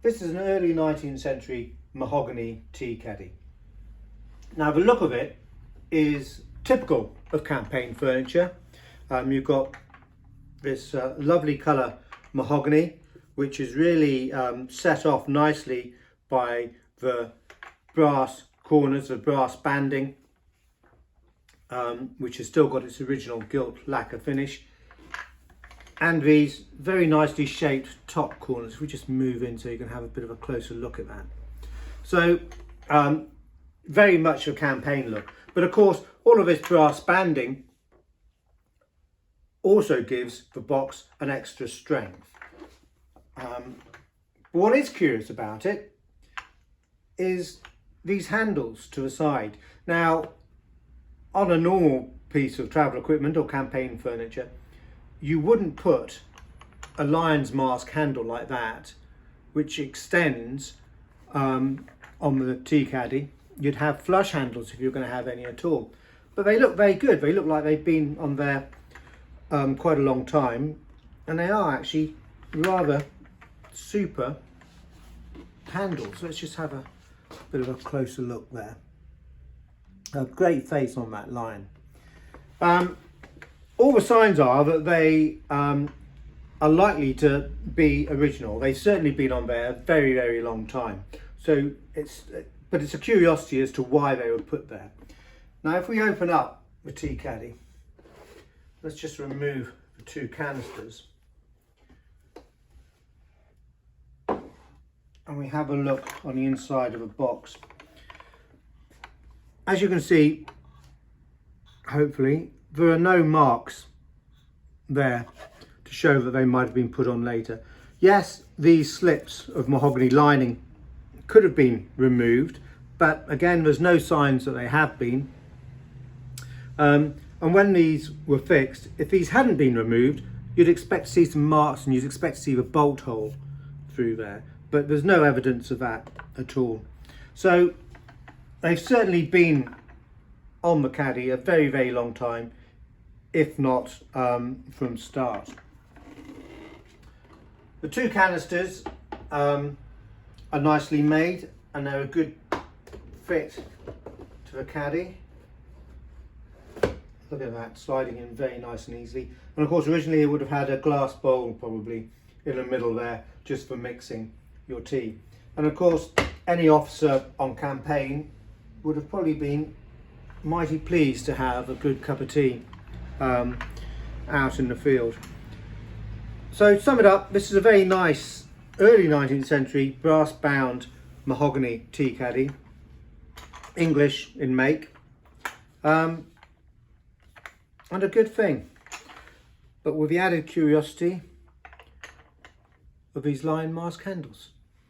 This is an early 19th century mahogany tea caddy. Now the look of it is typical of campaign furniture. You've got this lovely colour mahogany, which is really set off nicely by the brass corners, the brass banding, which has still got its original gilt lacquer finish, and these very nicely shaped top corners. If we just move in so you can have a bit of a closer look at that. So very much a campaign look, but of course all of this brass banding also gives the box an extra strength. But what is curious about it is these handles to the side. Now, on a normal piece of travel equipment or campaign furniture, you wouldn't put a lion's mask handle like that, which extends on the tea caddy. You'd have flush handles if you're going to have any at all. But they look very good. They look like they've been on there quite a long time, and they are actually rather super handles. Let's just have a bit of a closer look there. A great face on that lion. All the signs are that they are likely to be original. They've certainly been on there a very, very long time. So but it's a curiosity as to why they were put there. Now, if we open up the tea caddy, let's just remove the two canisters, and we have a look on the inside of a box. As you can see, hopefully, there are no marks there to show that they might have been put on later. Yes, these slips of mahogany lining could have been removed, but again, there's no signs that they have been. And when these were fixed, if these hadn't been removed, you'd expect to see some marks and you'd expect to see the bolt hole through there, but there's no evidence of that at all. So they've certainly been on the caddy a very, very long time, if not from start. The two canisters are nicely made and they're a good fit to the caddy. Look at that, sliding in very nice and easily. And of course, originally it would have had a glass bowl probably in the middle there, just for mixing your tea. And of course, any officer on campaign would have probably been mighty pleased to have a good cup of tea out in the field. So to sum it up, this is a very nice early 19th century brass bound mahogany tea caddy, English in make, and a good thing, but with the added curiosity of these lion mask handles.